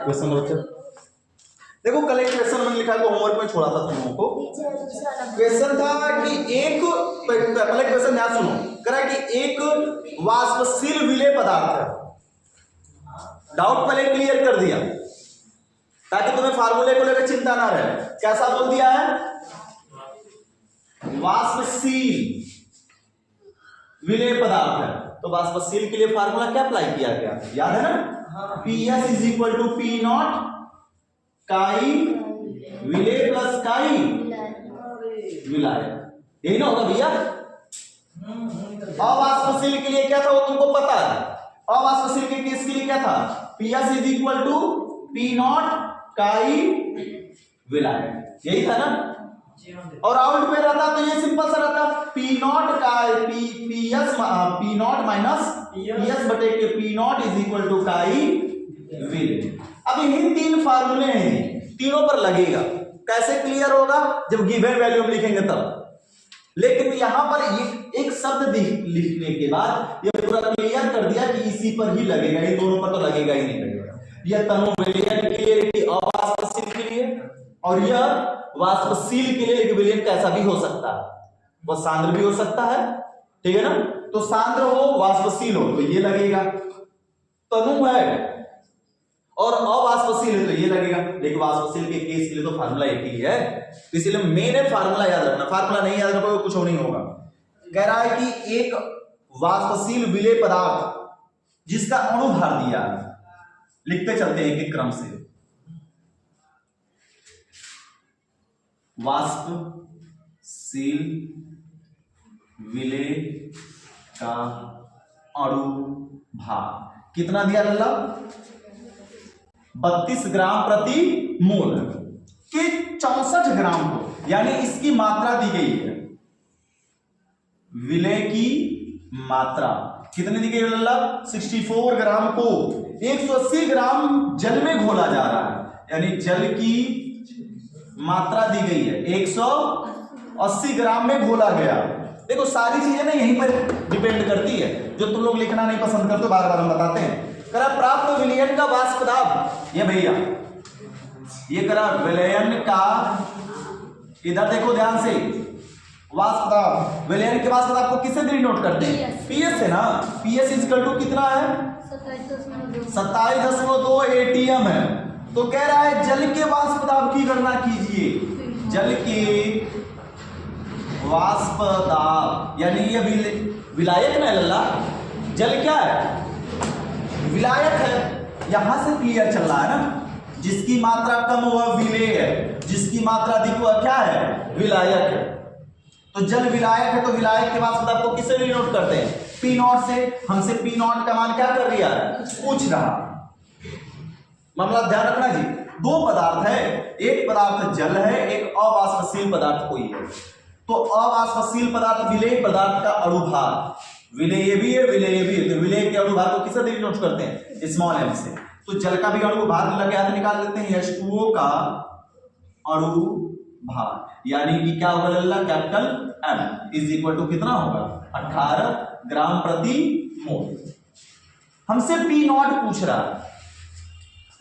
Question number 4 देखो, कल एक क्वेश्चन मैंने लिखा है, होमवर्क में छोड़ा था तुम लोगों को। क्वेश्चन था कि एक, पहले क्वेश्चन ध्यान सुनो, करा कि एक वाष्पशील विलेय पदार्थ है। डाउट पहले क्लियर कर दिया ताकि तुम्हें फार्मूले को लेकर चिंता ना रहे। कैसा बोल दिया है? वाष्पशील विलेय पदार्थ है। तो वाष्पशील के लिए फार्मूला क्या अप्लाई किया गया, याद है ना? PS is equal to P not chi विलेय प्लस काई विलाय। यही ना होगा भैया? अवाष्पशील के लिए क्या था वो तुमको पता है। अवाष्पशील के केस के लिए क्या था? PS is equal to P not chi विलाय, यही था ना? और आउट पे रहता तो ये सिंपल सा रहता, P not chi P naught minus PS बटे के P naught is equal to chi विलेय। अब इन्हीं तीन फार्मूले हैं, तीनों पर लगेगा। कैसे क्लियर होगा? जब गिवन वैल्यू लिखेंगे तब। लेकिन यहां पर एक शब्द लिखने के बाद ये पूरा क्लियर कर दिया कि इसी पर ही लगेगा, इन दोनों पर तो लगेगा ही नहीं लगेगा। यह तनु विलयन के लिए, अवाष्पशील के लिए, और यह वाष्पशील के लिए। लेकिन विलयन कैसा भी हो सकता है, वह सांद्र भी हो सकता है, ठीक है ना? तो सांद्र हो वाष्पशील हो तो ये लगेगा, तनु है, और अवाष्पशील है तो ये लगेगा। लेकिन वाष्पशील के केस के लिए तो फार्मूला एक ही है, इसलिए मेन फार्मूला याद रखना। फार्मूला नहीं याद रखोगे कुछ नहीं होगा। कह रहा है कि एक वाष्पशील विलेय पदार्थ जिसका अणु भार दिया है, लिखते चलते हैं एक क्रम से। वाष्पशील विलेय का अणु भार कितना दिया लल्ला? 32 ग्राम प्रति मोल के 64 ग्राम को, यानी इसकी मात्रा दी गई है। विलेय की मात्रा कितनी दी गई है लल्ला? 64 ग्राम को 180 ग्राम जल में घोला जा रहा है, यानी जल की मात्रा दी गई है 180 ग्राम में घोला गया। देखो सारी चीजें ना यहीं पर डिपेंड करती है, जो तुम लोग लिखना नहीं पसंद करते बार बार हम बताते हैं। करा प्राप्त विलयन का वाष्प दाब, ये भैया ये करा विलयन का, इधर देखो ध्यान से, वाष्प दाब, विलयन के वाष्प दाब को किससे डिनोट करते हैं? PS से ना। PS इक्वल टू कितना है? 27.2 ATM है। तो कह रहा है जल के वाष्प दाब की गणना कीजिए। जल के वाष्प दाब, यानी ये विलायक ना लल्ला, जल क्या है? विलायक है। यहां से क्लियर चल रहा है ना, जिसकी मात्रा कम वह विलेय है, जिसकी मात्रा अधिक वह क्या है? विलायक है। तो जल विलायक है तो विलायक के वाष्प दाब को किससे डिनोट करते हैं? पी नॉट से। हमसे पी नॉट का मान क्या कर रहा है? पूछ रहा। मामला ध्यान रखना जी, दो पदार्थ है, एक पदार्थ जल है, एक अवाष्पशील पदार्थ कोई है। तो अवाष्पशील पदार्थ विलेय पदार्थ का अणु भार, विलेय भी है विलेय भी है, तो विलेय के अणु भार को किससे डिनोट करते हैं? स्मॉल m से। तो जल का भी अणु भार लगे हाथ निकाल लेते हैं, H2O का अणु भार, यानी कि क्या होगा लल्ला? Capital M is equal to कितना होगा? 18 ग्राम प्रति मोल। हमसे पी नॉट पूछ रहा है,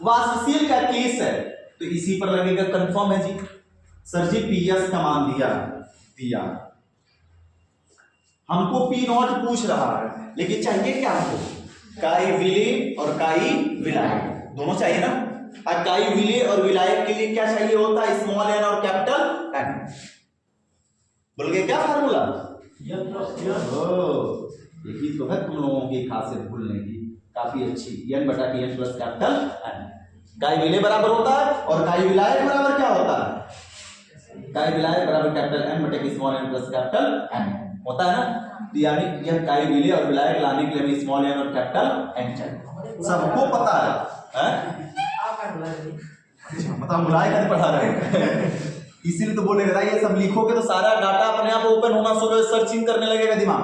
वाष्पशील का केस है तो इसी पर लगेगा, कंफर्म है जी। सर जी PS का मान दिया हमको पी नॉट पूछ रहा है, लेकिन चाहिए क्या हमको? काई विलेय और काई विलायक, दोनों चाहिए ना। और काई विलेय और विलायक के लिए क्या चाहिए होता है? स्मॉल n और कैपिटल N। बोल गए क्या फार्मूला? यही तो है तुम लोगों की खासियत भूलने की, काफी अच्छी। n बटा के n प्लस कैपिटल N। काई विलेय बराबर होता है और काई विलायक बराबर क्या होता है? काई विलायक बराबर कैपिटल N बटे के small n plus capital N होता है ना। यानी यह काई विलेय और विलायक लाने के लिए हमें स्मॉल n और कैपिटल N चाहिए, सबको पता है। मतलब बुलाए कर पढ़ा रहे हैं इसीलिए तो बोलेगा ये सब लिखोगे तो सारा डाटा अपने आप ओपन होना शुरू, सर्चिंग करने लगेगा दिमाग।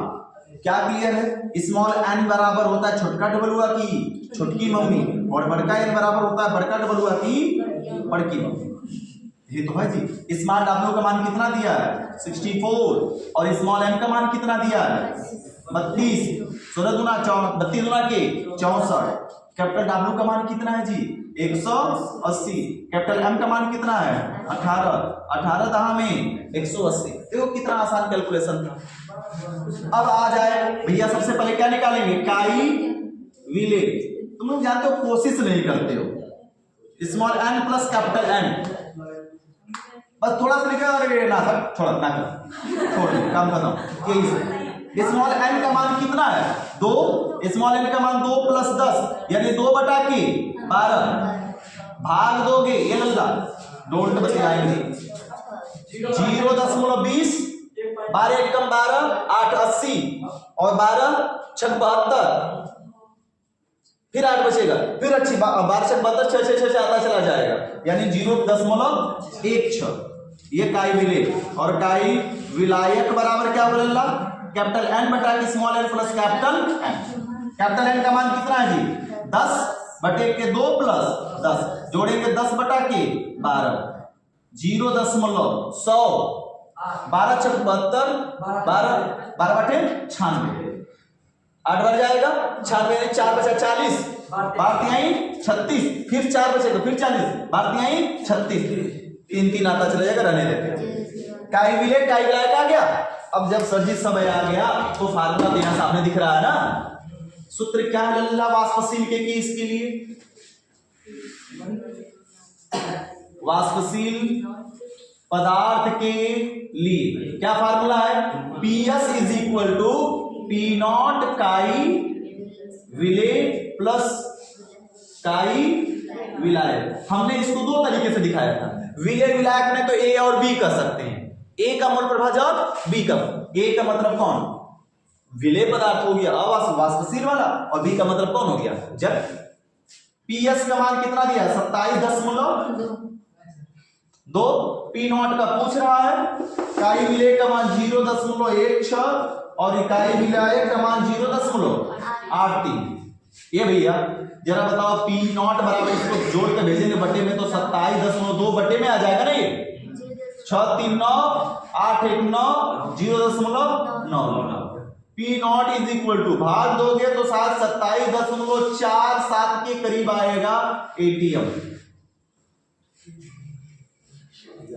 क्या क्लियर है? स्मॉल n बराबर होता है छोटका डबलुआ की छोटकी मम्मी, और बड़का n बराबर होता है बड़का डबलुआ की बड़की मम्मी। ये तो है जी। स्मॉल w का मान कितना दिया है? 64, और स्मॉल m का मान कितना दिया है? 32। 16 दूना 32 दूना के 64। कैपिटल W का मान कितना है जी? 180। कैपिटल एम का मान कितना है 18, 18 दहा में 180। देखो कितना आसान कैलकुलेशन था। अब आ जाए भैया, सबसे पहले क्या निकालेंगे, काई विले। तुम लोग जानते हो कोशिश नहीं करते हो, small N plus capital N, बस थोड़ा सा लिखा और ना सर थोड़ा ना कर छोड़ दो, काम करता हूं। यही स्मॉल एन का मान कितना है 2, स्मॉल एन का मान 2 प्लस 10 यानी 2/12 भाग दोगे, ये लल्ला डोंट बचे आएंगे 0.20, 12 एकम 12, 8 80 और 12 6 72, फिर 8 बचेगा, फिर अच्छी 12 6 72 6 6 6 आता चला जाएगा यानी 0.16। ये काई विलेय और काई विलायक बराबर क्या बोलेगा, कैपिटल एन बटा के small N plus capital N. Capital N का मान कितना है जी 10 बटे के 2 प्लस 10, जोड़ेंगे 10 बटा के 12, 0.100, 12 6 72, 12 बटे 96, 8 बढ़ जाएगा 96, 4 बचा 40, भारतीय 36, फिर 4 बचेगा, फिर 40, भारतीय 36, 3 आता चला जाएगा, रहने देते। काई विलेय काई विलायक आ गया। अब जब सजी समय आ गया तो फार्मूला तो यहां सामने दिख रहा है ना, सूत्र क्या है लल्ला वाष्पशील के केस के लिए, वाष्पशील पदार्थ के लिए क्या फार्मूला है, PS is equal to P not chi विलेय प्लस काई विलायक। हमने इसको दो तरीके से दिखाया था, विलेय विलायक में तो ए और बी कर सकते हैं, ए का मूल प्रभाजक बी का, ए का मतलब कौन विलेय पदार्थ हो गया वाष्पशील वाला, और बी का मतलब कौन हो गया जल। पीएस का मान कितना दिया है 27.2, पी नॉट का पूछ रहा है, काई विलेय का मान 0.16 और इकाई विलायक का मान 0.83। ये भैया जरा बताओ पी नॉट बराबर, इसको जोड़ के भेजेंगे बटे में तो 27.2 बटे में आ जाएगा ना, ये 6 3 9 8 1 9 0.9, P naught is equal to भाग दोगे तो 27.47 के करीब आएगा एटीएम,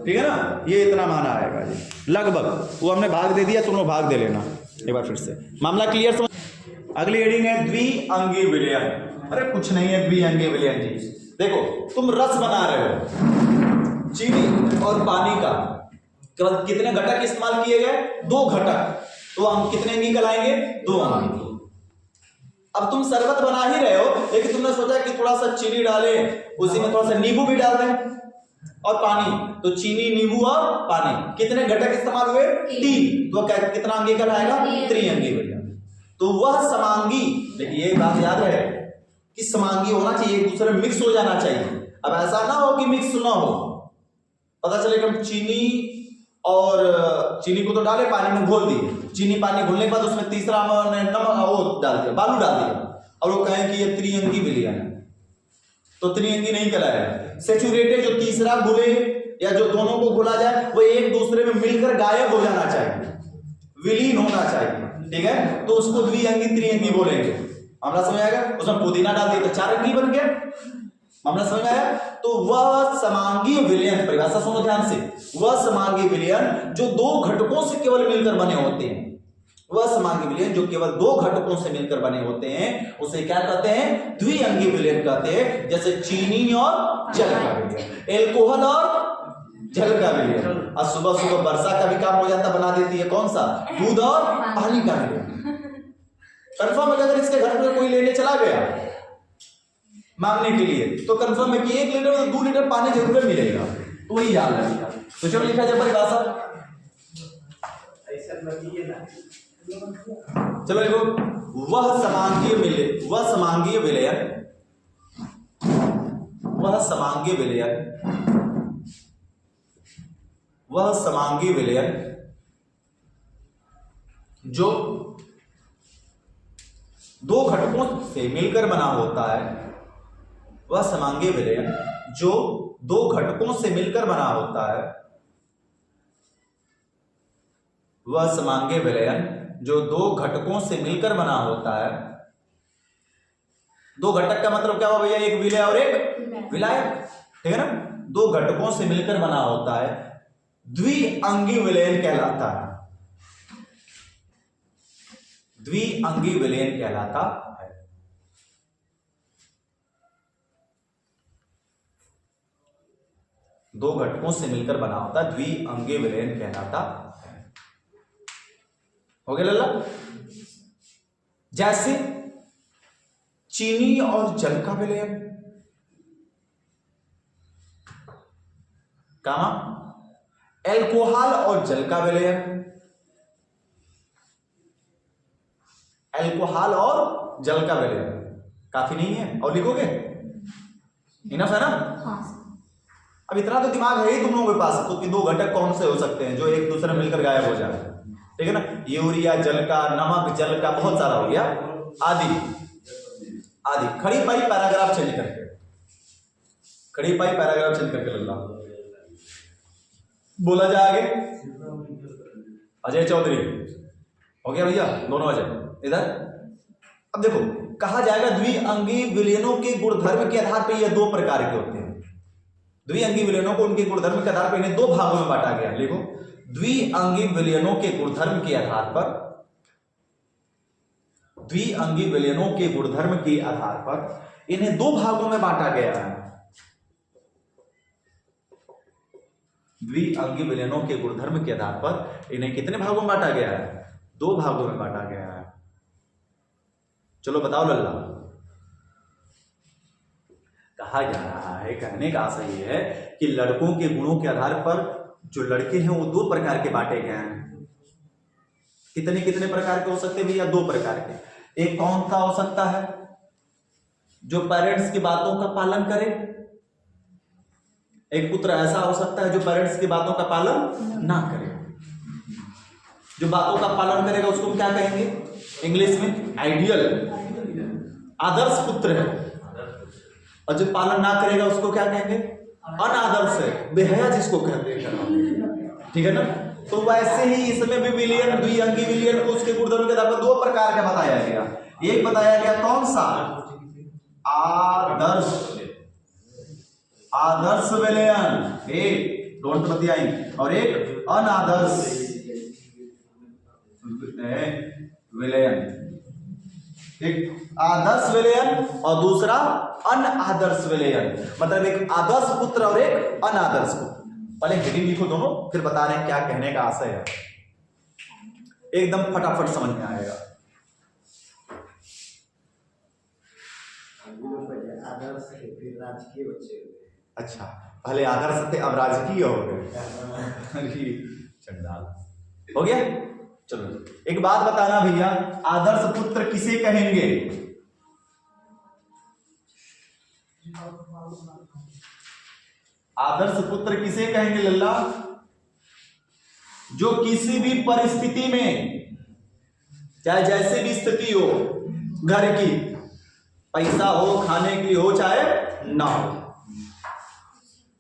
ठीक है ना, ये इतना मान आएगा जी लगभग। वो हमने भाग दे दिया, तुम लोग भाग दे लेना एक बार फिर से, मामला क्लियर समझ। अगली हेडिंग है द्विअंगी विलयन। अरे कुछ नहीं है द्विअंगी विलयन जी, देखो तुम रस बना रहे हो चीनी और पानी का, कितने घटक इस्तेमाल किए गए 2 घटक, तो हम कितने अंगी कहलाएंगे 2 अंगी। अब तुम शरबत बना ही रहे हो, लेकिन तुमने सोचा कि थोड़ा सा चीनी डाले, उसी में थोड़ा सा नींबू भी डाल दें और पानी, तो चीनी नींबू और पानी, कितने घटक इस्तेमाल हुए 3, तो कितना अंगी कहलाएगा त्रिअंगी विलयन। तो वह समांगी, देखिए ये बात याद है कि समांगी होना चाहिए, एक दूसरे में मिक्स हो जाना चाहिए। अब ऐसा ना हो कि मिक्स ना हो, पता चले कि हम चीनी को तो डाले पानी में घोल दिए, चीनी पानी घोलने के बाद उसमें तीसरा नमक वो डाल दिया, बालू डाल दिया, और वो कहें कि ये त्रिअंगी विलयन है, तो त्रिअंगी नहीं कहलाएगा। सैचुरेटेड जो तीसरा घुले या जो दोनों को घुला जाए वो एक दूसरे में मिलकर गायब हो जाना चाहिए, विलीन होना चाहिए, ठीक है, तो उसको द्विअंगी त्रिअंगी बोलेंगे। मामला समझ आएगा, उसमें पुदीना डाल दिया तो 4 अंगी बन गया, मामला समझ आया। तो वह समांगी विलयन, परिभाषा सुनो ध्यान से, वह समांगी विलयन जो 2 घटकों से केवल मिलकर बने होते हैं, वह समांगी विलयन जो केवल 2 घटकों से मिलकर बने होते हैं उसे क्या कहते हैं द्विअंगी विलयन कहते हैं। जैसे चीनी और जल का विलयन, एल्कोहल और जल का विलयन, और सुबह सुबह वर्षा का भी काम हो जाता, बना देती है कौन सा दूध और पानी का विलयन। कंफर्म अगर इसके घर में कोई लेने चला गया मांगने के लिए तो कंफर्म है कि 1 लीटर और 2 लीटर पानी जरूर मिलेगा, तो वही याद रखिएगा। तो चलो लिखा जाए परिभाषा, चलो देखो, वह समांगीय विलयन, वह समांगीय विलयन, वह समांगीय विलयन, वह समांगीय विलयन जो 2 घटकों से मिलकर बना होता है, वह समांगीय विलयन जो 2 घटकों से मिलकर बना होता है, वह समांगीय विलयन जो 2 घटकों से मिलकर बना होता है। 2 घटक का मतलब क्या हुआ भैया, एक विलय और एक विलायक, ठीक है ना। दो घटकों से मिलकर बना होता है, द्विअंगी विलयन कहलाता है, द्विअंगी विलयन कहलाता है। दो घटकों से मिलकर बना होता है, द्विअंगी विलयन कहलाता है। हो गया लल्ला। जैसे चीनी और जल का विलयन, कहा एल्कोहल और जल का विलयन, एल्कोहल और जल का विलयन। काफी नहीं है और लिखोगे, इनफ है ना। अब इतना तो दिमाग है ही तुम लोगों के पास, तो कि दो घटक कौन से हो सकते हैं जो एक दूसरे मिलकर गायब हो जाए, ठीक है ना। यूरिया जल का, नमक जल का, बहुत सारा हो गया, आदि आदि। खड़ी पाई पैराग्राफ चेंज करके, खड़ी पाई पैराग्राफ चेंज करके लल्ला बोला जाए आगे। अजय चौधरी हो गया भैया, दोनों अजय इधर। अब देखो कहा जाएगा द्विअंगी विलयनों के गुणधर्म के आधार पर ये दो प्रकार के होते हैं। द्विअंगी विलयनों को उनके गुणधर्म के आधार पर इन्हें दो भागों में बांटा गया। देखो द्विअंगी विलयनों के गुणधर्म के आधार पर, द्विअंगी विलयनों के गुणधर्म के आधार पर इन्हें दो भागों में बांटा गया है। द्विअंगी विलयनों के गुणधर्म के आधार पर इन्हें कितने भागों में बांटा गया है? दो भागों में बांटा गया है। चलो बताओ लल्ला। कहा जा रहा है, कहने का आशय यह है कि लड़कों के गुणों के आधार पर जो लड़के हैं वो दो प्रकार के बांटे गए हैं। कितने कितने प्रकार के हो सकते हैं भैया? दो प्रकार के। एक कौन सा हो सकता है? जो पेरेंट्स की बातों का पालन करे। एक पुत्र ऐसा हो सकता है जो पेरेंट्स की बातों का पालन ना करे। जो बातों का पालन करेगा उसको हम क्या कहेंगे इंग्लिश में? आइडियल, आदर्श पुत्र है। और जो पालन ना करेगा उसको क्या कहेंगे? अनादर्श है, बेहया जिसको कहते हैं, ठीक है ना। तो वैसे ही इसमें भी विलयन, द्विअंगी विलयन को उसके गुणधर्म के आधार पर दो प्रकार का बताया गया। एक बताया गया कौन सा? आदर्श, आदर्श विलयन, एक डोंट बतियाई, और एक अनादर्श विलयन। एक आदर्श विलयन और दूसरा अनादर्श विलयन। मतलब एक आदर्श पुत्र और एक अनादर्श पुत्र। पहले हेडिंग लिखो दोनों, फिर बता रहे हैं क्या कहने का आशय है। एकदम फटाफट समझ में आएगा। आदर्श फिर राजकीय बच्चे। अच्छा, पहले आदर्श थे अब राजकीय हो गए। चंडाल हो गया। चलो एक बात बताना भैया, आदर्श पुत्र किसे कहेंगे? आदर्श पुत्र किसे कहेंगे लल्ला? जो किसी भी परिस्थिति में, चाहे जैसे भी स्थिति हो, घर की, पैसा हो, खाने की हो, चाहे ना हो,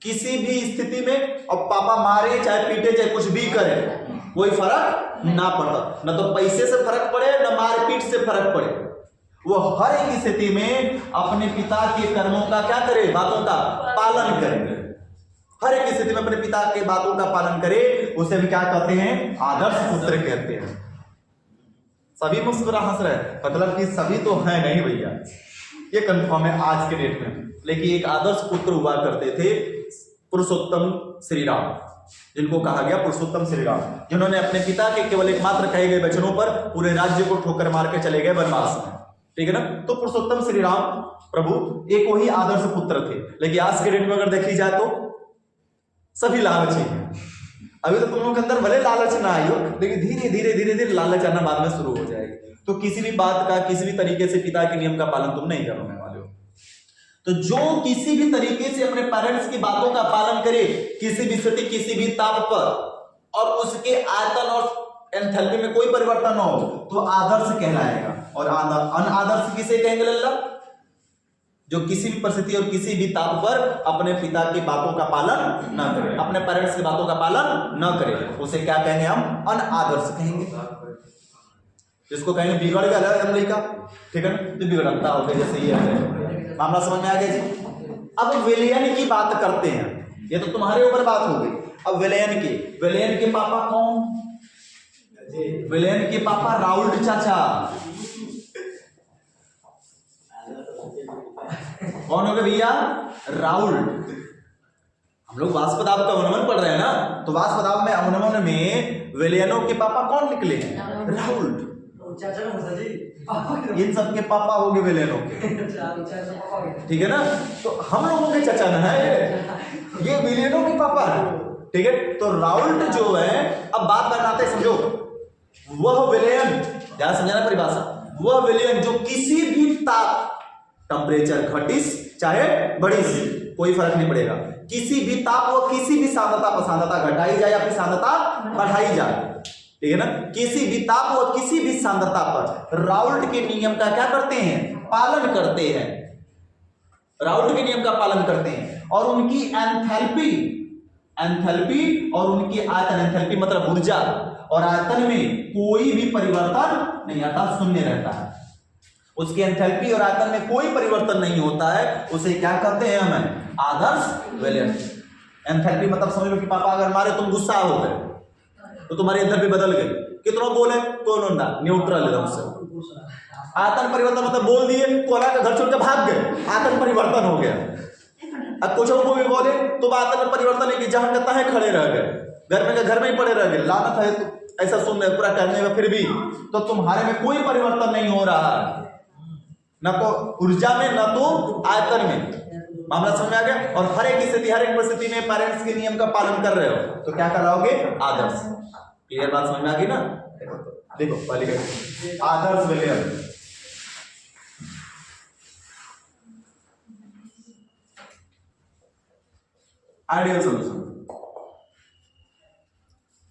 किसी भी स्थिति में, और पापा मारे चाहे पीटे चाहे कुछ भी करे, कोई फर्क ना पड़ता। न तो पैसे से फर्क पड़े न मारपीट से फर्क पड़े। वो हर एक स्थिति में अपने पिता के कर्मों का क्या करे? बातों का पालन करेंगे। हर एक स्थिति में अपने पिता के बातों का पालन करे, उसे भी क्या कहते हैं? आदर्श पुत्र कहते हैं। सभी मुस्कुरा हंस रहे, मतलब कि सभी तो है नहीं भैया, ये कंफर्म है आज के डेट में। लेकिन एक आदर्श पुत्र हुआ करते थे पुरुषोत्तम श्री राम, जिनको कहा गया पुरुषोत्तम श्री राम, जिन्होंने अपने पिता के केवल एकमात्र कहे गए वचनों पर पूरे राज्य को ठोकर मार के चले गए वनवास में, ठीक है ना। तो पुरुषोत्तम श्री राम प्रभु एक वही आदर्श पुत्र थे। लेकिन आज के डेट में अगर देखी जाए तो सभी लालची हैं। अभी तो तुम लोगों के अंदर भले लालच ना आई हो, लेकिन धीरे धीरे धीरे धीरे लालच आना बाद में शुरू हो जाएगी। तो किसी भी बात का, किसी भी तरीके से पिता के नियम का पालन तुम नहीं करने वाले हो। तो जो किसी भी तरीके से अपने पेरेंट्स की बातों का पालन करे, किसी भी स्थिति, किसी भी ताप पर, और उसके आयतन और एंथैल्पी में कोई परिवर्तन न हो, तो आदर्श कहलाएगा। और अनादर्श किसे कहेंगे लल्ला? जो किसी भी परिस्थिति और किसी भी ताप पर अपने पिता की बातों का पालन न करे, अपने पेरेंट्स की बातों का पालन न करे, उसे क्या कहेंगे? हम अनादर्श कहेंगे। जिसको कहेंगे बिगड़ गया लड़का, ठीक है ना, तो बिगड़ता हो गया। जैसे ये मामला समझ में आ गया जी? अब विलयन की बात करते हैं, ये तो तुम्हारे ऊपर बात हो गई। अब विलयन के पापा कौन? विलयन के पापा राउल्ट चाचा। कौन हो गए भैया? राउल्ट। हम लोग वाष्पदाब का अवनमन पढ़ रहे हैं ना, तो वाष्पदाब में अवनमन में विलयनों के पापा कौन निकले? राउल्ट। इन सब के पापा हो गए विलयनों के, ठीक है ना। तो हम लोगों के चाचा न है ये विलयनों के पापा है, ठीक है। तो राउल्ट जो है, अब बात बनाते समझो, वह विलयन, ध्यान समझाना परिभाषा, वह विलयन जो किसी भी ताप, टेम्परेचर घटिस चाहे बढ़िस, कोई फर्क नहीं पड़ेगा, किसी भी ताप व किसी भी सांद्रता घटाई जाए या फिर सांद्रता बढ़ाई जाए, ठीक है ना, किसी भी ताप व किसी भी सांद्रता पर राउल्ट के नियम का क्या करते हैं? पालन करते हैं। राउल्ट के नियम का पालन करते हैं और उनकी एंथैल्पी और उनकी आयतन, एंथैल्पी मतलब ऊर्जा, और आयतन में कोई भी परिवर्तन नहीं आता, शून्य रहता है। उसकी एंथैल्पी और आयतन में कोई परिवर्तन नहीं होता है, उसे क्या कहते हैं? हमें आदर्श विलयन। एंथैल्पी मतलब समझ लो कि पापा अगर मारे तुम गुस्सा हो गए तो तुम्हारी एंथैल्पी बदल गई, कितना बोले कौन ना, न्यूट्रल एकदम से। आयतन परिवर्तन मतलब बोल दिए तो अलग घर छोड़ के भाग गए, आयतन परिवर्तन हो गया। अब कुछ को भी बोले तो आयतन में परिवर्तन नहीं, जहां कहता है खड़े रह गए, घर में ही पड़े रह गए, लानत है तो ऐसा सुन रहे पूरा करने में, फिर भी तो तुम्हारे में कोई परिवर्तन नहीं हो रहा है, न तो ऊर्जा में न तो आयतन में। मामला समझ आ गया। और हर एक स्थिति, हर एक परिस्थिति में पेरेंट्स के नियम का पालन कर रहे हो तो क्या कराओगे? आदर्श। क्लियर बात समझ में आ गई ना? देखो पहले आदर्श विलयन, आइडियल सॉल्यूशन।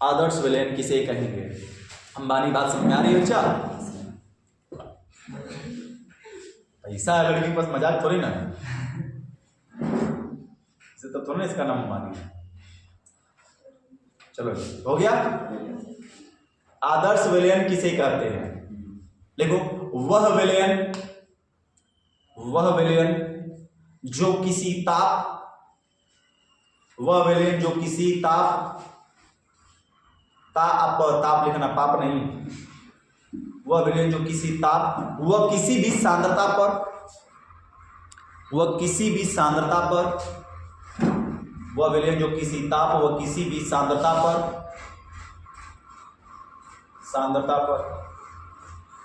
आदर्श विलयन किसे कहेंगे? अंबानी बात समझ में आ रही है? अच्छा, पैसा है लड़की के पास, मजाक थोड़ी ना है, इसे तो थोड़ा ना इसका नाम अंबानी है। चलो हो गया। आदर्श विलयन किसे कहते हैं? देखो, वह विलयन जो किसी ताप, वह विलयन जो किसी ताप लिखना, पाप नहीं, वह विलयन जो किसी ताप वह किसी भी सांद्रता पर, वह किसी भी सांद्रता पर, वह विलयन जो किसी ताप व किसी भी सांद्रता पर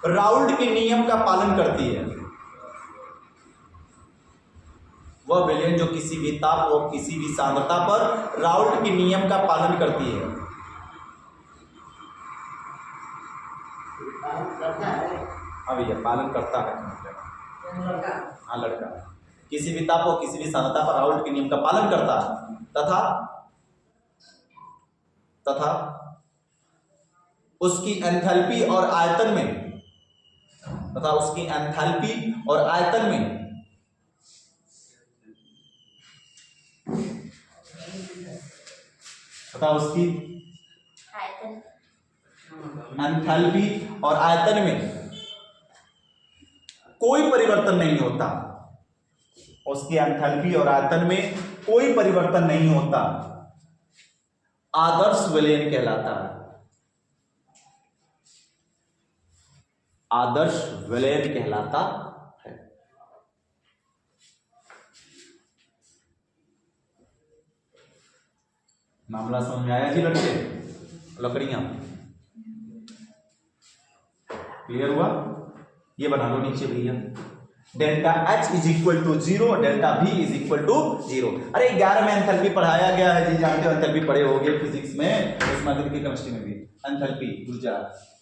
राउल्ट के नियम का पालन करती है। वह विलयन जो किसी भी ताप व किसी भी सांद्रता पर राउल्ट के नियम का पालन करती है। हाँ भैया, पालन करता है, हाँ लड़का, किसी भी ताप व किसी भी सांद्रता पर राउल्ट के नियम का पालन करता है तथा उसकी एंथैल्पी और आयतन में, तथा उसकी एंथैल्पी और आयतन में तथा उसकी एंथैल्पी और आयतन में कोई परिवर्तन नहीं होता। उसकी एंथैल्पी और आयतन में कोई परिवर्तन नहीं होता, आदर्श विलयन कहलाता है। आदर्श विलयन कहलाता है। मामला समझ में आया जी लड़के? लकड़ियां क्लियर हुआ? ये बना लो नीचे भैया, delta H is equal to 0, delta V is equal to 0। अरे 11 में एंथैल्पी पढ़ाया गया है जी, जानते हो एंथैल्पी पढ़े होंगे फिजिक्स में, उसमें केमिस्ट्री में भी एंथैल्पी ऊर्जा,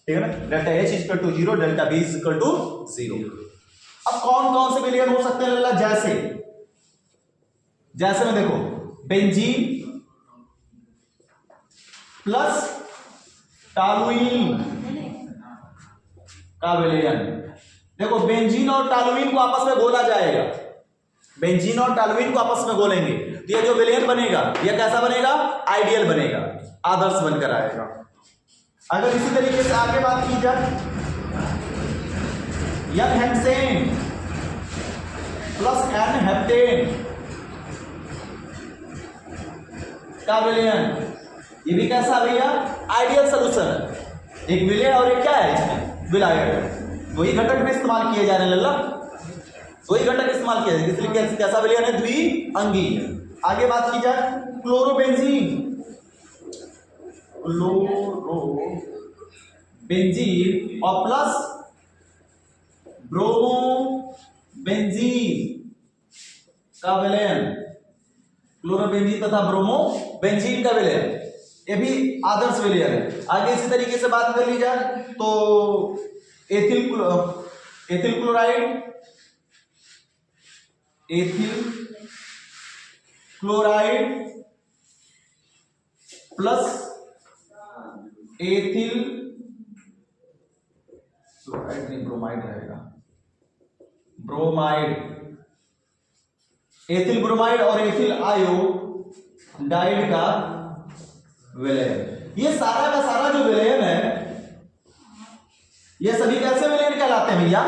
ठीक है ना। Delta H is equal to 0, delta V is equal to 0। अब कौन कौन से विलयन हो सकते हैं लल्ला? जैसे में देखो, बेंजीन प्लस टॉलुइन का विलयन। देखो, बेंजीन और टॉलुइन को आपस में घोला जाएगा, बेंजीन और टॉलुइन को आपस में घोलेंगे तो ये जो विलयन बनेगा ये कैसा बनेगा? आइडियल बनेगा, आदर्श बनकर आएगा। अगर इसी तरीके से आगे बात की जाए, n hexane plus n heptane का विलयन, ये भी कैसा भैया, आइडियल सोल्यूशन है। एक विलय और एक क्या है इसमें, विलायक। वही घटक में इस्तेमाल किए जा रहे हैं लल्ला, वही घटक इस्तेमाल किया जाए, इसलिए कैसा विलयन है, द्विअंगी। आगे बात की जाए क्लोरोबेंजीन, क्लोरोबेंजीन और प्लस ब्रोमोबेंजीन का विलयन, क्लोरोबेंजीन तथा ब्रोमोबेंजीन का विलयन, ये भी आदर्श विलयन है। आगे इसी तरीके से बात कर ली जाए तो ethyl chloride, ethyl chloride plus ethyl chloride नहीं, ब्रोमाइड रहेगा, ब्रोमाइड, एथिल ब्रोमाइड और एथिल आयोडाइड का विलयन। ये सारा का सारा जो विलयन है, ये सभी कैसे विलयन कहलाते हैं भैया,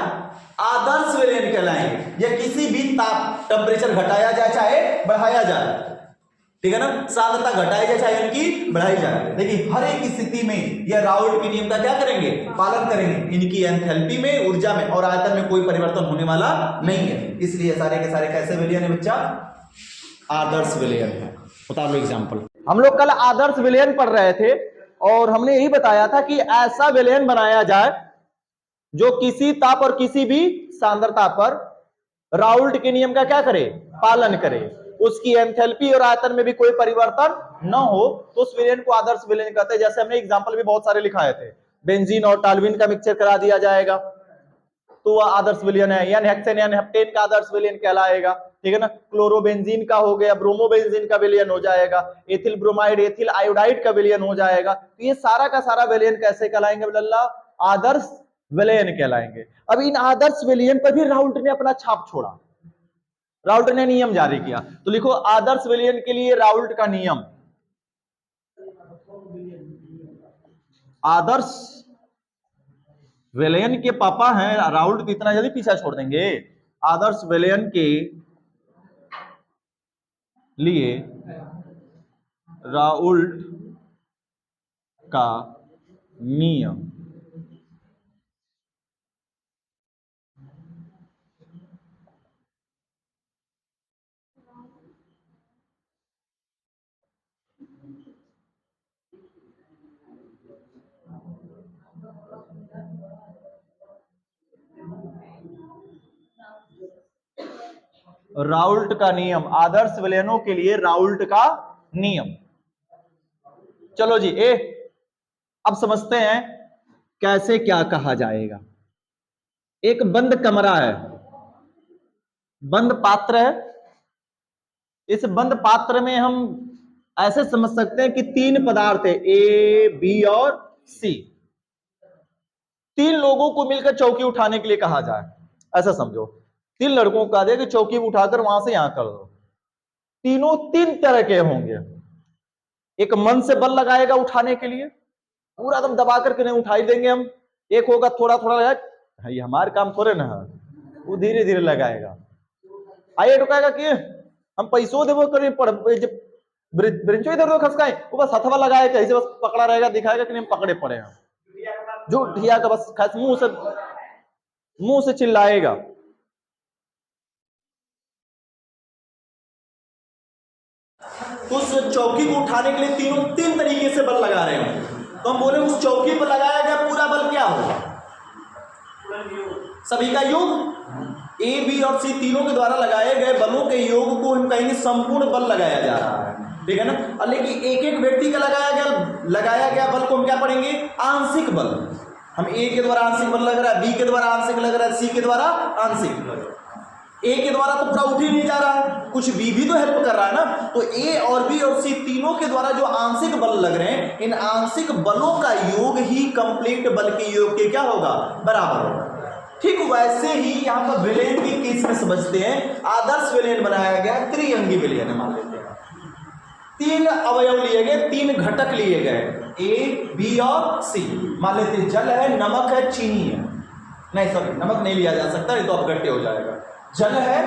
आदर्श विलयन कहलाएंगे। ये किसी भी ताप टेम्परेचर घटाया जाए चाहे बढ़ाया जाए, ठीक है ना, सांद्रता घटाई जाए चाहे इनकी बढ़ाई जाए, लेकिन हर एक स्थिति में यह राउल्ट के नियम का क्या करेंगे, पालन करेंगे। इनकी एंथैल्पी में, ऊर्जा में और आयतन में कोई परिवर्तन होने वाला नहीं है, इसलिए सारे के सारे कैसे विलयन है बच्चा, आदर्श विलयन है। बता लो एग्जांपल। हम लोग कल आदर्श विलयन पढ़ रहे थे और हमने यही बताया था कि ऐसा विलयन बनाया जाए जो किसी ताप और किसी भी सांद्रता पर राउल्ट के नियम का क्या करे, पालन करे, उसकी एंथैल्पी और आयतन में भी कोई परिवर्तन न हो, तो उस विलयन को आदर्श विलयन कहते हैं। जैसे हमने एग्जांपल भी बहुत सारे लिखाए थे, बेंजीन और टॉल्यूइन का मिक्सचर करा दिया जाएगा तो वह आदर्श विलयन है, या हेक्सेन या हेप्टेन का आदर्श विलयन कहलाएगा, ठीक है ना। क्लोरोबेंजीन का हो गया, ब्रोमोबेंजीन का विलयन हो जाएगा, एथिल ब्रोमाइड एथिल आयोडाइड का विलयन हो जाएगा। तो ये सारा का सारा विलयन कैसे कहलाएंगे लल्ला, आदर्श विलयन कहलाएंगे। अब इन आदर्श विलयन पर भी राउल्ट ने अपना छाप छोड़ा, राउल्ट ने नियम जारी किया। तो लिखो आदर्श विलयन के लिए राउल्ट का नियम, आदर्श विलयन के पापा हैं राउल्ट, तो इतना जल्दी पीछा छोड़ देंगे। आदर्श विलयन के लिए राउल्ट का नियम, राउल्ट का नियम, आदर्श विलयनों के लिए राउल्ट का नियम। चलो जी अब समझते हैं कैसे क्या कहा जाएगा। एक बंद कमरा है, बंद पात्र है, इस बंद पात्र में हम ऐसे समझ सकते हैं कि तीन पदार्थ है, ए बी और सी। तीन लोगों को मिलकर चौकी उठाने के लिए कहा जाए, ऐसा समझो। तीन लड़कों को कहा जाए कि चौकी उठाकर वहां से यहां कर दो। तीनों तीन तरह के होंगे, एक मन से बल लगाएगा उठाने के लिए, पूरा दम दबा करके नहीं उठाई देंगे हम। एक होगा थोड़ा थोड़ा लगाए, ये हमारे काम थोड़े ना है, वो धीरे धीरे लगाएगा। आइए रुकाएगा कि हम पैसों देवो करें ब्रिंचो इधर उधर खसकाए, वो बस हथवा लगाए ऐसे बस पकड़ा रहेगा, दिखाएगा कि नहीं पकड़े पड़े हैं, जो ढिया का बस खास मुंह से चिल्लाएगा। उस चौकी को उठाने के लिए तीनों तीन तरीके से बल लगा रहे हैं, तो हम बोले उस चौकी पर लगाया गया पूरा बल क्या होगा, सभी का योग। ए बी और सी तीनों के द्वारा लगाए गए बलों के योग को हम कहेंगे संपूर्ण बल लगाया जा रहा है, ठीक है ना। और लेकिन एक एक व्यक्ति का लगाया गया बल को हम क्या पढ़ेंगे, आंशिक बल। हम ए के द्वारा आंशिक बल लग रहा है, बी के द्वारा आंशिक लग रहा है, सी के द्वारा आंशिक। ए के द्वारा तो पूरा उठ ही नहीं जा रहा है, कुछ बी भी तो हेल्प कर रहा है ना। तो ए और बी और सी तीनों के द्वारा जो आंशिक बल लग रहे हैं, इन आंशिक बलों का योग ही कंप्लीट बल के योग के क्या होगा, बराबर होगा। ठीक वैसे ही यहाँ पर विलयन के केस में समझते हैं, आदर्श विलयन बनाया गया त्रिअंगी विलयन मान लेते हैं। तीन अवयव लिए गए, तीन घटक लिए गए, ए बी और सी मान लेते हैं। जल है, नमक है, चीनी है, नहीं सॉरी नमक नहीं लिया जा सकता, ये तो अब गट्टे हो जाएगा। जल है,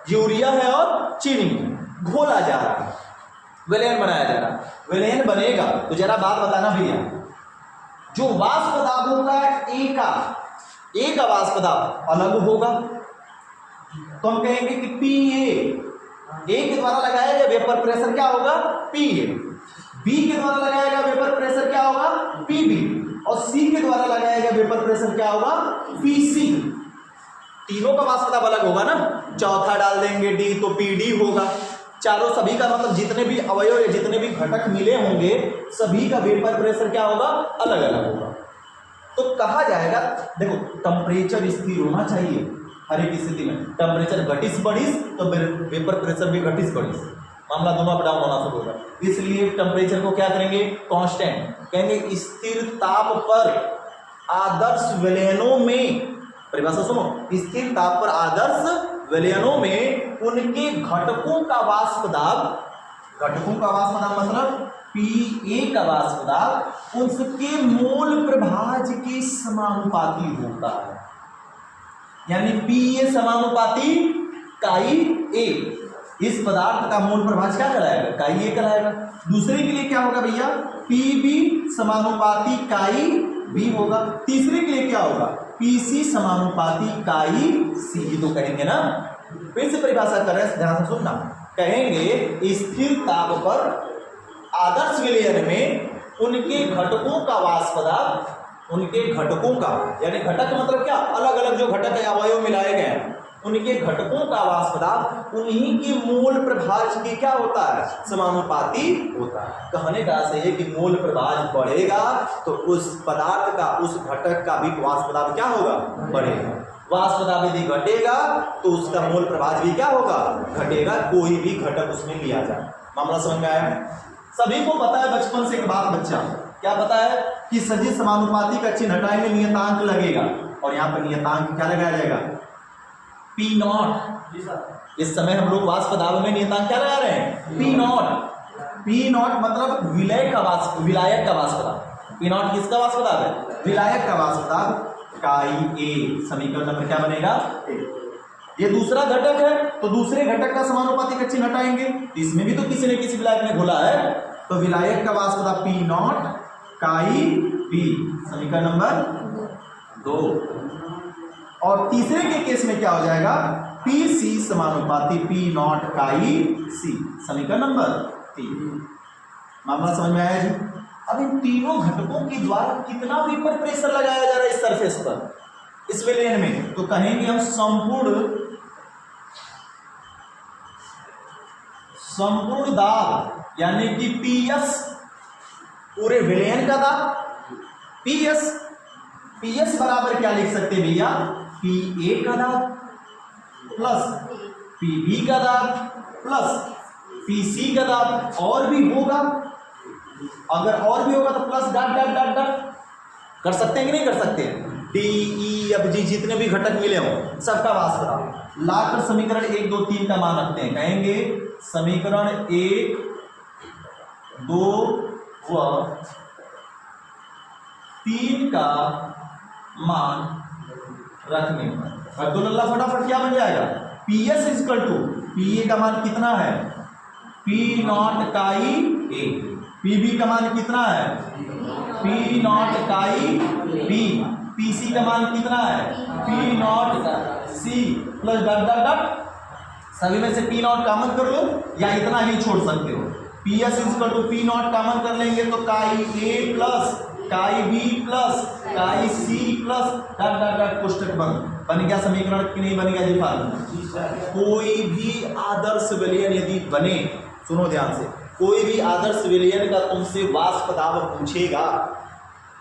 यूरिया है और चीनी है, घोला जा रहा है। विलयन बनाया जा रहा, विलयन बनेगा तो जरा बात बताना भैया, जो वाष्प दाब होगा ए का वाष्प दाब अलग होगा, तो हम कहेंगे कि पी ए के द्वारा लगाया गया वेपर प्रेशर क्या होगा, पी ए, बी के द्वारा लगाया गया वेपर प्रेशर क्या होगा, पी बी, और सी के द्वारा लगाया गया वेपर प्रेशर क्या होगा, पी सी। तीनों का वाष्प दाब अलग होगा ना, चौथा डाल देंगे डी तो पी डी होगा, चारों सभी का मतलब जितने भी अवयव या जितने भी घटक मिले होंगे सभी का वेपर प्रेशर क्या होगा, अलग अलग होगा। तो कहा जाएगा, देखो टेम्परेचर स्थिर होना चाहिए हर एक स्थिति में, टेम्परेचर घटिस बढ़िस तो वेपर प्रेशर भी घटिस बढ़िस, मामला दोनों अप डाउन होना शुरू होगा, इसलिए टेम्परेचर को क्या करेंगे, कांस्टेंट कहेंगे। स्थिर ताप पर आदर्श विलयनों में, परिभाषा सुनो, स्थिर ताप पर आदर्श विलयनों में उनके घटकों का वाष्प दाब, घटकों का वाष्प दाब मतलब पी ए का वाष्प दाब उसके मोल प्रभाज के समानुपाती होता है, यानी पी ए समानुपाती काई ए, इस पदार्थ का मोल प्रभाज क्या कराएगा, काई ए कराएगा। दूसरे के लिए क्या होगा भैया, पी बी समानुपाती काई बी होगा, तीसरे के लिए क्या होगा, पी सी समानुपाती काई सी, तो कहेंगे ना, फिर से परिभाषा कर रहे हैं, ध्यान से सुनना, कहेंगे स्थिर ताप पर आदर्श विलयन में उनके घटकों का वाष्प दाब, उनके घटकों का, यानी घटक मतलब क्या, अलग अलग जो घटक है अवयव मिलाए गए हैं उनके घटकों का वाष्प दाब उन्हीं के मोल प्रभाज के क्या होता है, समानुपाती होता है। कहने का से है कि मोल प्रभाज बढ़ेगा तो उस पदार्थ का, उस घटक का भी वाष्प दाब क्या होगा, बढ़ेगा। वाष्प दाब यदि घटेगा तो उसका मोल प्रभाज भी क्या होगा, घटेगा, कोई भी घटक उसमें लिया जाए। मामला समझ में आया? सभी को पता है बचपन से एक बात, बच्चा क्या पता है कि सदिश समानुपाती का चिन्ह हटाएंगे नियतांक लगेगा, और यहाँ पर नियतांक क्या लगाया जाएगा, पी नॉट। इस समय हम लोग वाष्प दाब में नियतांक क्या लगा रहे हैं, पी नॉट। पी नॉट मतलब विलय का वाष्प, विलायक का वाष्प दाब। पी नॉट किसका वाष्प दाब है, विलायक का वाष्प दाब काई ए, समीकरण नंबर क्या बनेगा, ये दूसरा घटक है तो दूसरे घटक का समानुपाती का चिन्ह हटाएंगे, इसमें भी तो किसी ने किसी विलायक में घोला है, तो विलायक का वाष्प दाब पी नॉट काई बी, समीकरण नंबर 2। और तीसरे के केस में क्या हो जाएगा, पी सी समानुपाती पी नॉट काई सी, समीकरण नंबर 3। मामला समझ में आया जी? अब इन तीनों घटकों के द्वारा कितना वेपर प्रेशर लगाया जा रहा है इस सरफेस पर, इस विलयन में, तो कहेंगे हम संपूर्ण दाब, यानी कि पीएस, पूरे विलयन का दाब, पीएस बराबर क्या लिख सकते भैया, पी ए का दाब प्लस पी बी का दाब प्लस पी सी का दाब, और भी होगा, अगर और भी होगा तो plus dot dot dot dot कर सकते हैं कि नहीं कर सकते, डी ई एफ जी जितने भी घटक मिले हों सबका वाष्प दाब लाकर समीकरण 1 2 3 का मान रखते हैं, कहेंगे समीकरण 1 2 व 3 का मान रखने पर अब्दुल्ला फटाफट क्या बन जाएगा, P S is equal to, P A का मान कितना है, P not chi A, P B का मान कितना है, P not chi B, P C का मान कितना है, P nought C plus dot dot dot, सभी में से पी नॉट कॉमन कर लो या इतना ही छोड़ सकते हो, P S is equal to P not common कर लेंगे तो काई ए प्लस काई बी प्लस काई C plus dot dot dot कोष्टक बन गया समीकरण कि नहीं बन गया जी फार्मूला। कोई भी आदर्श विलयन यदि बने, सुनो ध्यान से, कोई भी आदर्श विलयन का तुमसे वाष्प दाब पूछेगा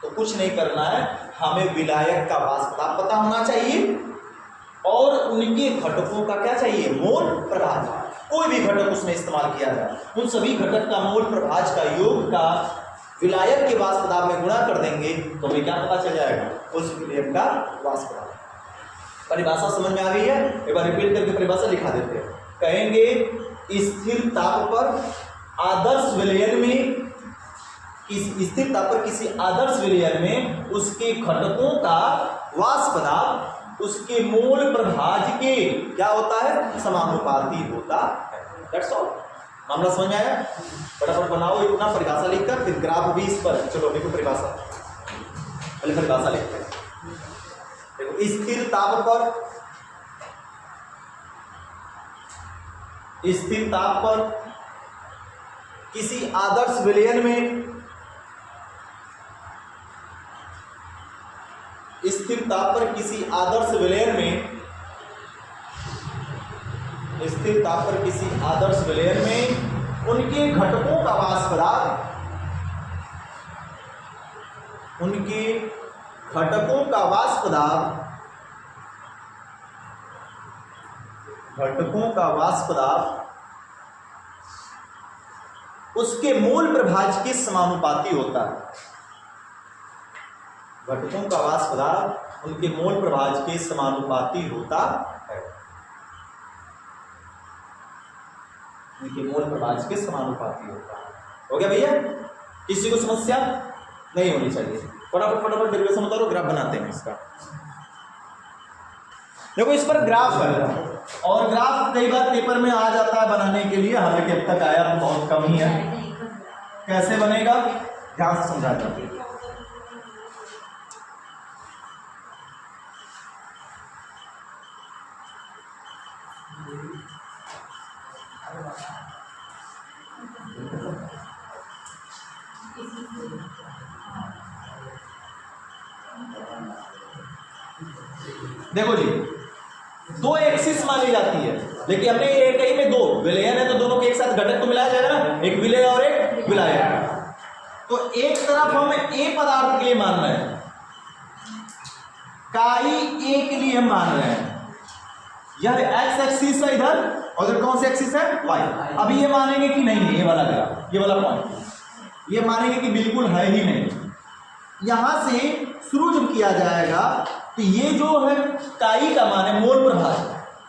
तो कुछ नहीं करना है, हमें विलायक का वाष्प दाब पता होना चाहिए और उनके घटकों का क्या चाहिए, मोल प्रभाज। कोई भी घटक उसमें इस्तेमाल किया जाए, उन सभी घटक का मोल प्रभाज का योग का विलायक के वाष्प दाब में गुणा कर देंगे तो हमें क्या पता चल जाएगा, उस विलयन का वाष्प दाब। परिभाषा समझ में आ गई है? एक बार रिपीट करके परिभाषा लिखा देते हैं, कहेंगे स्थिर ताप पर आदर्श विलयन में, स्थिर ताप पर किसी आदर्श विलयन में उसके घटकों का वाष्प दाब उसके मोल प्रभाज के क्या होता है, समानुपाती होता है। That's all. मामला समझ में आया? फटाफट बनाओ इतना परिभाषा लिखकर, फिर ग्राफ भी इस पर। चलो देखो परिभाषा, पहले परिभाषा लिखते हैं। देखो स्थिर ताप पर, स्थिर ताप पर किसी आदर्श विलयन में, स्थिर ताप पर किसी आदर्श विलयन में, स्थिर ताप पर किसी आदर्श विलयन में उनके घटकों का वाष्प पदार्थ, उनके घटकों का वाष्प पदार्थ, घटकों का वाष्प पदार्थ उसके मूल प्रभाज के समानुपाती होता है। घटकों का वाष्प पदार्थ उनके मूल प्रभाज के समानुपाती होता है, उनके मूल प्रभाज के समानुपाती होता है। हो गया भैया? किसी को समस्या नहीं होनी चाहिए। फटाफट फटाफट डेरिवेशन उतारो, ग्राफ बनाते हैं इसका। देखो इस पर ग्राफ है, और ग्राफ कई बार पेपर में आ जाता है बनाने के लिए, हालांकि अब तक आया तो बहुत कम ही है। कैसे बनेगा ध्यान से समझाता हूं। देखो जी, दो एक्सिस मानी जाती है, लेकिन हमने एक ही में दो विलयन है तो दोनों के एक साथ घटक को मिलाया जाएगा ना, एक विलय और एक विलायक। तो एक तरफ हम ए पदार्थ के लिए मान रहे हैं, काई ए के लिए हम मान रहे हैं, यह एक्स एक्सिस है इधर, और इधर कौन सा एक्सिस है? वाई। अभी ये मानेंगे कि नहीं है, ये वाला ग्राफ, ये वाला पॉइंट, ये मानेंगे कि बिल्कुल है ही नहीं। यहां से शुरू जब किया जाएगा तो ये जो है काई का मान है मोल प्रभाज।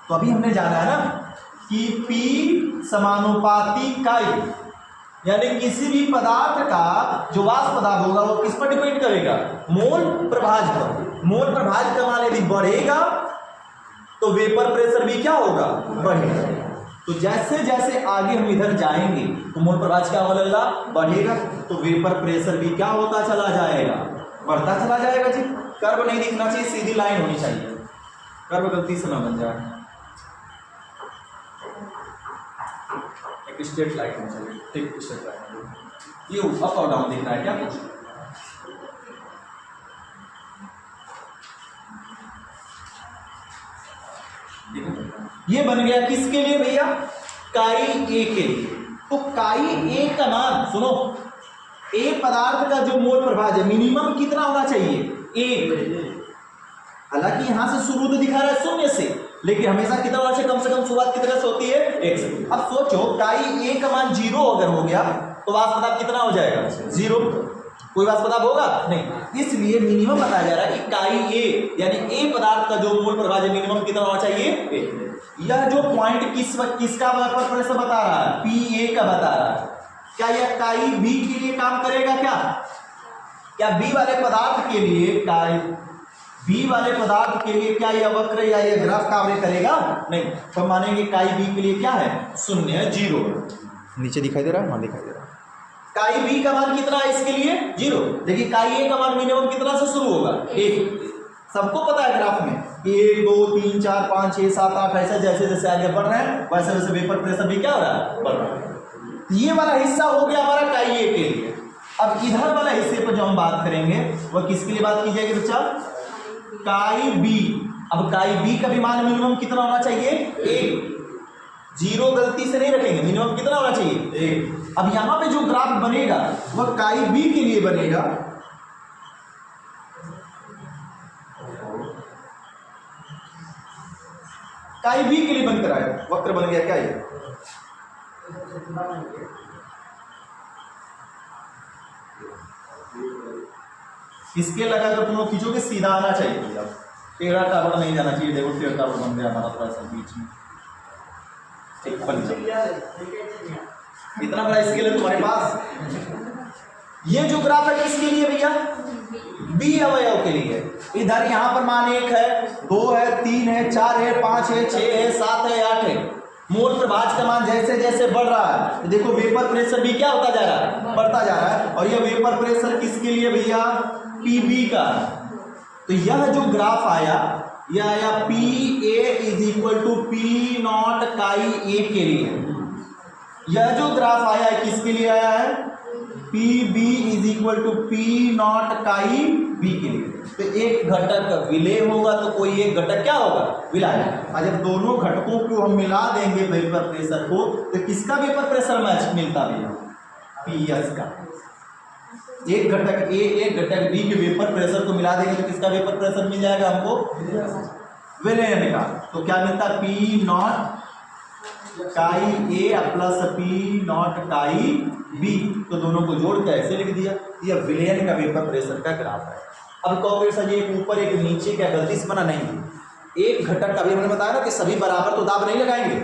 तो अभी हमने जाना है ना कि P समानुपाती काई, यानी किसी भी पदार्थ का जो वाष्प पदार्थ होगा वो किस पर डिपेंड करेगा? मोल प्रभाज पर। मोल प्रभाज का मान यदि बढ़ेगा तो वेपर प्रेशर भी क्या होगा? बढ़ेगा। तो जैसे जैसे आगे हम इधर जाएंगे तो मोल प्रभाज क्या होगा? बढ़ेगा। तो वेपर प्रेशर भी क्या होता चला जाएगा? बढ़ता चला जाएगा जी। कर्व नहीं दिखना चाहिए, सीधी लाइन होनी चाहिए, कर्व गलती से ना बन जाए, एक स्ट्रेट लाइन होनी चाहिए, ठीक स्ट्रेट लाइन। ये अप और डाउन दिख रहा है क्या कुछ? ये बन गया किसके लिए भैया? काई ए के लिए। तो काई ए का मान सुनो, ए पदार्थ का जो मोल प्रभाज है मिनिमम कितना होना चाहिए? 1। हालांकि यहां से शुरू तो दिखा रहा है 0 से, लेकिन हमेशा कितना होना चाहिए? कम से कम शुरुआत कितने से होती है? 1 से। अब सोचो काई ए का मान 0 अगर हो गया तो वाष्प पदार्थ कितना हो जाएगा? 0। कोई वाष्प पदार्थ होगा नहीं, इसलिए मिनिमम बताया जा रहा है कि काई ए यानी ए पदार्थ का जो मोल प्रभाज है मिनिमम कितना होना चाहिए? 1। यह जो पॉइंट किसका वेपर प्रेशर बता रहा है? पी ए का बता रहा है। क्या यह काई बी के लिए काम करेगा? क्या बी वाले पदार्थ के लिए, काई बी वाले पदार्थ के लिए क्या यह वक्र या यह ग्राफ कार्य करेगा? नहीं। तो मानेंगे काई बी के लिए क्या है? 0 0। नीचे दिखाई दे रहा है? हाँ दिखाई दे रहा है। काई बी का मान कितना है इसके लिए? 0। देखिए काई ए का मान मिनिमम कितना से शुरू होगा? 1। सबको पता है ग्राफ में कि 1 2 3 4 5 6 7 8 ऐसा जैसे जैसे आगे बढ़ रहे हैं वैसे वैसे वेपर प्रेशर भी क्या हो रहा है? बढ़ रहा है। ये वाला हिस्सा हो गया हमारा काई ए के लिए। अब इधर वाला हिस्से पर जो हम बात करेंगे वह किसके लिए बात की जाएगी बच्चा? काई बी। अब काई बी का भी मान मिनिमम कितना होना चाहिए? 1। 0 गलती से नहीं रखेंगे, मिनिमम कितना होना चाहिए? 1। अब यहां पे जो ग्राफ बनेगा वह काई बी के लिए बनेगा। काई बी के लिए बनकर आया, वक्र बन गया क्या ये? इसके लगा कर तुम लोग खींचोगे सीधा आना चाहिए भैया, टेढ़ा टावड़ नहीं जाना चाहिए। देखो टेढ़ा टावड़ बन गया हमारा थोड़ा सा बीच में, ठीक बन गया। इतना बड़ा स्केल है तुम्हारे पास। ये जो ग्राफ है किसके लिए भैया? बी अवयव के लिए। इधर यहाँ पर मान 1 है, 2 है, 3 है, 4 है, 5 है, 6 है, 7 है, 8 है। मोल प्रभाज का मान जैसे जैसे बढ़ रहा है तो देखो वेपर प्रेशर भी क्या होता जा रहा है, बढ़ता जा रहा है। और यह वेपर प्रेशर किसके लिए भैया, पीबी का। तो यह जो ग्राफ आया यह आया P A is equal to P not chi A के लिए। यह जो ग्राफ आया है किसके लिए आया है, P B is equal to P not chi B के लिए। तो एक घटक विलेय होगा तो कोई एक घटक क्या होगा, विलाय। और जब दोनों घटकों को हम मिला देंगे वेपर प्रेशर को तो किसका वेपर प्रेशर मैच मिलता भैया, पी एस का। एक घटक ए एक घटक बी के वेपर प्रेशर को मिला देंगे तो किसका वेपर प्रेशर मिल जाएगा हमको, विलयन का। तो क्या मिलता है, P not chi A plus P not chi B. तो दोनों को जोड़ के ऐसे लिख दिया, यह विलयन का वेपर प्रेशर का ग्राफ है। अब कहोगे सर ये एक ऊपर एक नीचे, क्या गलती से बना, नहीं। एक घटक, अभी हमने बताया ना कि सभी बराबर तो दाब नहीं लगाएंगे,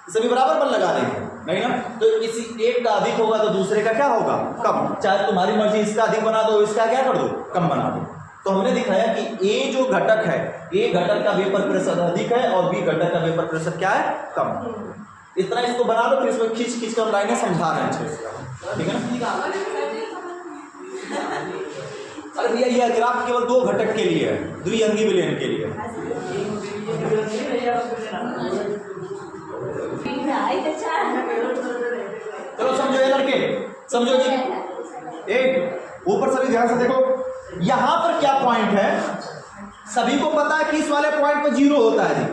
सभी बराबर बल लगा देंगे, नहीं ना। तो इसी एक का अधिक होगा तो दूसरे का क्या होगा, कम। चाहे तुम्हारी मर्जी इसका अधिक बना दो, इसका क्या कर दो, कम बना दो। तो हमने दिखाया कि ए जो घटक है, ए घटक का वेपर प्रेशर अधिक है और बी घटक का वेपर प्रेशर क्या है, कम। इतना इसको बना लो, फिर इसमें खींच खींच कर लाइनें समझा रहे हैं, ठीक है ना। अरे भैया यह ग्राफ केवल दो घटक के लिए है, द्विअंगी विलयन के लिए। चलो समझो ये लड़के, समझो जी। एक ऊपर सभी ध्यान से देखो, यहां पर क्या पॉइंट है, सभी को पता है कि इस वाले पॉइंट पर जीरो होता है जी।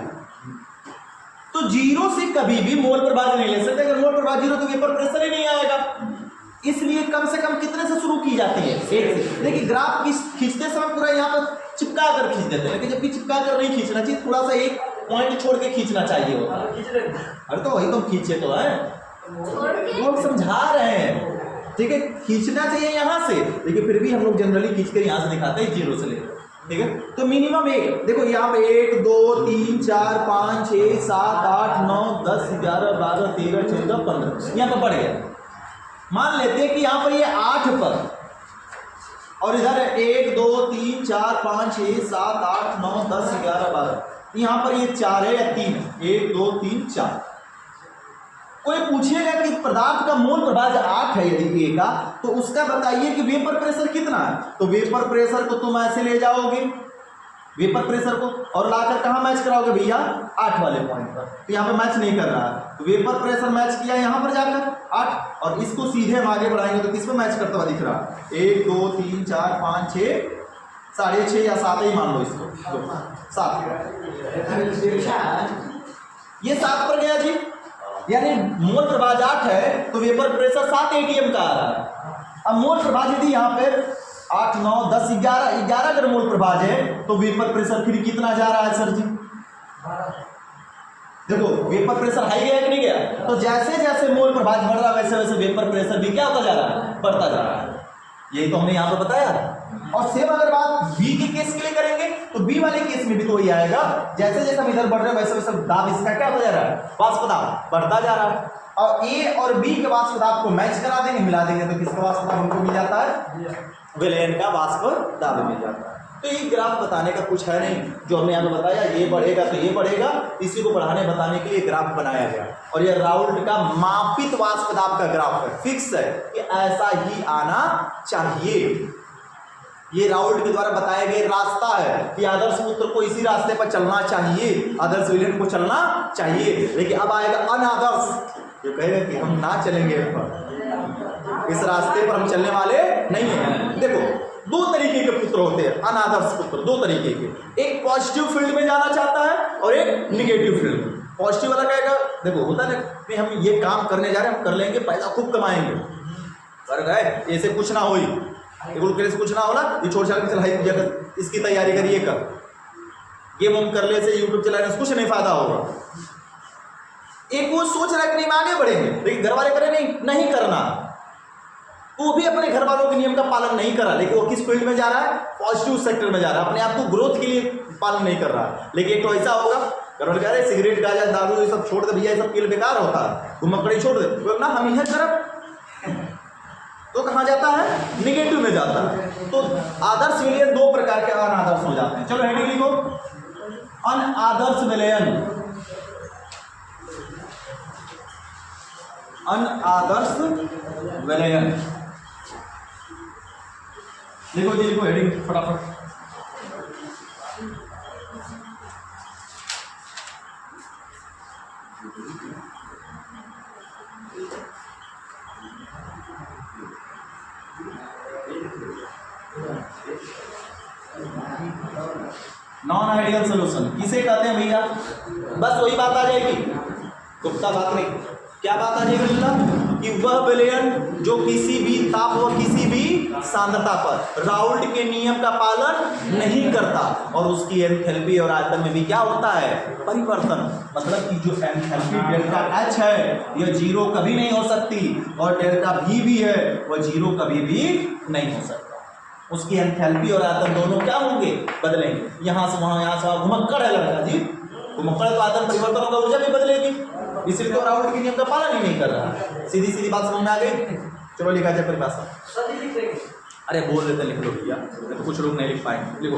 तो जीरो से कभी भी मोल प्रभाज नहीं ले सकते। अगर मोल प्रभाज जीरो तो वेपर प्रेशर ही नहीं आएगा। इसलिए कम से कम कितने से शुरू की जाती है, एक से। देखिए ग्राफ खींचते समय पूरा यहाँ पर चिपका कर खींच देते हैं, लेकिन जब भी चिपका कर नहीं खींचना चाहिए, थोड़ा सा एक पॉइंट छोड़ के खींचना चाहिए होता है। अरे तो वही तो खींचे तो है, लोग समझा रहे हैं, ठीक है। खींचना चाहिए यहाँ से, लेकिन फिर भी हम लोग जनरली खींच कर यहाँ से दिखाते हैं, जीरो से लेकर, ठीक है। तो मिनिमम एक देखो, यहाँ पे 1 2 3 4 5 6 7 8 9 10 11 12 13 14 15 यहाँ पर बढ़ गया। मान लेते हैं कि यहाँ पर ये 8 पर, और इधर 1 2 3 4 5 6 7 8 9 10 11 12, यहाँ पर ये 4 है या 3 है, 1 2 3 4। कोई पूछेगा कि पदार्थ का मोल प्रभाज 8 है यदि ए का, तो उसका बताइए कि वेपर प्रेशर कितना है। तो वेपर प्रेशर को तुम ऐसे ले जाओगे, वेपर प्रेशर को, और लाकर कहाँ मैच कराओगे भैया, 8 वाले पॉइंट पर। तो यहाँ पे मैच नहीं कर रहा है, तो वेपर प्रेशर मैच किया यहाँ पर जाकर 8, और इसको सीधे हम आगे बढ़ाएंगे तो किस पे मैच करता हुआ दिख रहा है, 1 2 3 4 5 6 6.5 या 7 ही मान लो इसको, 7। ये 7 पर गया जी, यानी मोल प्रभाज 8 है तो वेपर प्रेशर 7 एटीएम का आ रहा है। अब मोल प्रभाज यदि यहाँ पे 8 9 10 11 अगर मोल प्रभाज है तो वेपर प्रेशर फिर कितना जा रहा है सर जी, देखो वेपर प्रेशर हाई गया कि नहीं गया। तो जैसे जैसे मोल प्रभाज बढ़ रहा है वैसे वैसे वेपर प्रेशर भी क्या होता जा रहा है, बढ़ता जा रहा है। यही तो हमने यहाँ पर बताया। और सेम अगर बात बी के केस के लिए करेंगे तो बी वाले केस में भी तो वही आएगा, जैसे जैसे हम इधर बढ़ रहे हैं वैसे वैसे दाब इसका क्या हो जा रहा है, वाष्प दाब बढ़ता जा रहा है। और ए और बी के वाष्प दाब को मैच करा देंगे, मिला देंगे तो किसका वाष्प दाब हमको मिल जाता है, विलयन का वाष्प दाब मिल जाता है। तो ये ग्राफ बताने का कुछ है नहीं, जो हमने यहाँ पे बताया ये बढ़ेगा तो ये बढ़ेगा, इसी को बढ़ाने बताने के लिए ग्राफ बनाया गया। और ये राउल्ट का मापित वाष्प दाब का ग्राफ है, फिक्स है कि ऐसा ही आना चाहिए। ये राउल्ट के द्वारा बताया गया रास्ता है कि आदर्श पुत्र को इसी रास्ते पर चलना चाहिए, आदर्श विलयन को चलना चाहिए। लेकिन अब आएगा अनादर्श, जो कहेगा कि हम ना चलेंगे, इस रास्ते पर हम चलने वाले नहीं हैं। देखो दो तरीके के पुत्र होते हैं, अनादर्श पुत्र दो तरीके के, एक पॉजिटिव फील्ड में जाना चाहता है और एक निगेटिव फील्ड में। पॉजिटिव वाला कहेगा देखो होता है कि हम ये काम करने जा रहे हैं, हम कर लेंगे, पैसा खूब कमाएंगे, कर गए ऐसे कुछ ना हो, से कुछ ना होला, ये छोड़ छाड़ के चल इसकी तैयारी करिए, कर गेम हम कर ले से यूट्यूब चलाने से कुछ नहीं फायदा होगा। एक वो सोच रहा है कि नहीं आगे बढ़ेंगे, लेकिन घर वाले करें नहीं करना, वो भी अपने घर वालों के नियम का पालन नहीं कर रहा, लेकिन वो किस फील्ड में जा रहा है, पॉजिटिव सेक्टर में जा रहा है, अपने आप को ग्रोथ के लिए पालन नहीं कर रहा। लेकिन एक तो ऐसा होगा घर वाले कह रहे सिगरेट गांजा दारू ये सब छोड़ दे भैया, ये सब खेल बेकार होता है, घुमक्कड़ी छोड़ दे ना, हम यह करब तो कहाँ जाता है, निगेटिव में जाता है। तो आदर्श विलयन दो प्रकार के अनादर्श हो जाते हैं। चलो हेडिंग लिखो, अनादर्श विलयन अनादर्श विलयन। लिखो जी, लिखो हेडिंग फटाफट। नॉन आइडियल सोल्यूशन किसे कहते हैं भैया? बस वही बात आ जाएगी, गुप्ता बात नहीं। क्या बात आ जाएगी भैया? कि वह विलयन जो किसी भी ताप व किसी भी सांद्रता पर राउल्ट के नियम का पालन नहीं करता और उसकी एंथैल्पी और आयतन में भी क्या होता है? परिवर्तन। मतलब कि जो एंथैल्पी डेल्टा एच है यह जीरो कभी नहीं हो सकती और डेल्टा वी भी है वह जीरो कभी भी नहीं हो सकता। उसकी एंथैल्पी और आयतन दोनों क्या होंगे? बदलेंगे। यहां से वहां, यहां से वहां, घुमक्कड़ है लड़का जी, घुमक्कड़ तो आयतन परिवर्तन होगा, ऊर्जा भी बदलेगी, इसलिए तो राउल्ट के नियम का पालन ही नहीं कर रहा। सीधी सीधी बात समझ में आ गई? चलो लिखा जाए परिभाषा। अरे बोल देते लिख लो भैया, तो कुछ लोग नहीं लिख पाएंगे। लिखो,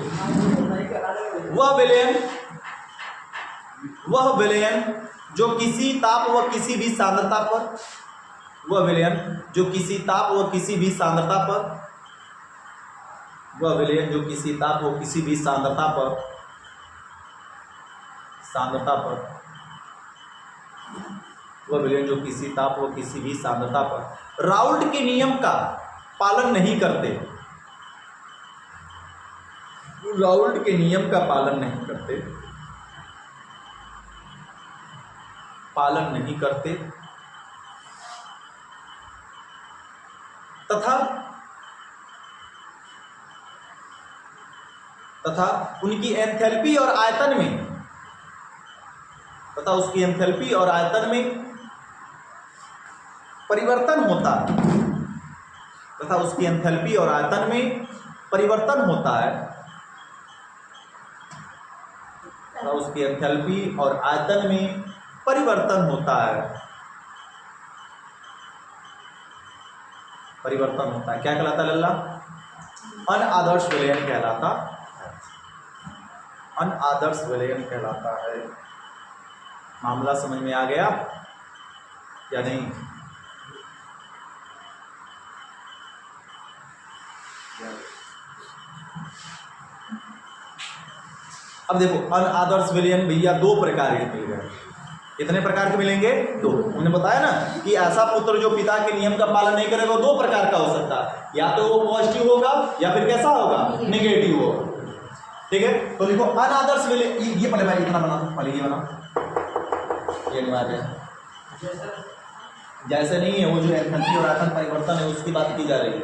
वह विलयन जो किसी ताप व किसी भी सांद्रता पर, वह विलयन जो किसी ताप व किसी भी सांद्रता पर, वह विलयन जो किसी ताप व किसी भी सांद्रता पर वह विलयन जो किसी ताप व किसी भी सांद्रता पर राउल्ट के नियम का पालन नहीं करते, राउल्ट के नियम का पालन नहीं करते तथा उनकी एंथैल्पी और आयतन में तथा उसकी एंथैल्पी और आयतन में परिवर्तन होता है, तथा उसकी एंथैल्पी और आयतन में परिवर्तन होता है, तथा उसकी एंथैल्पी और आयतन में परिवर्तन होता है, परिवर्तन होता है। क्या कहलाता है लल्ला? अनादर्श विलयन कहलाता, अनादर्श विलयन कहलाता है। मामला समझ में आ गया या नहीं? अब देखो, अनादर्श विलयन भैया दो प्रकार के मिल गए। कितने प्रकार के मिलेंगे? दो। हमने बताया ना कि ऐसा पुत्र जो पिता के नियम का पालन नहीं करेगा वो दो प्रकार का हो सकता है, या तो वो पॉजिटिव होगा या फिर कैसा होगा? नेगेटिव होगा। ठीक है, तो देखो अनादर्श विलयन, ये पहले भाई इतना बना, पहले ये बना, ये अनिवार्य है। जैसे नहीं है, वो जो एंथैल्पी और आयतन परिवर्तन है उसकी बात की जा रही है।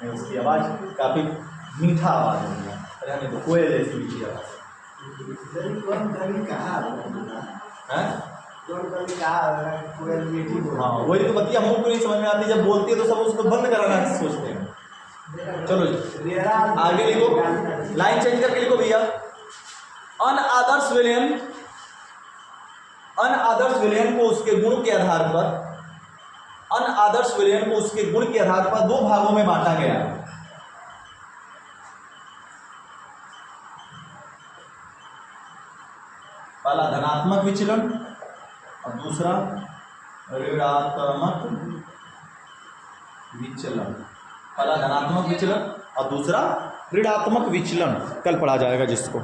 उसकी आवाज काफी मीठा आवाज है, अरे तो कोयल जैसी मीठी आवाज। हाँ वही तो बतिया हमको नहीं समझ में आती, जब बोलती है तो सब उसको बंद कराना सोचते हैं। चलो जी आगे लिखो, लाइन चेंज करके लिखो भैया। अनादर्श विलयन, अनादर्श विलयन को उसके गुण के आधार पर, अनादर्श विलयन को उसके गुण के आधार पर दो भागों में बांटा गया। पहला धनात्मक विचलन और दूसरा ऋणात्मक विचलन। पहला धनात्मक विचलन और दूसरा ऋणात्मक विचलन। कल पढ़ा जाएगा जिसको।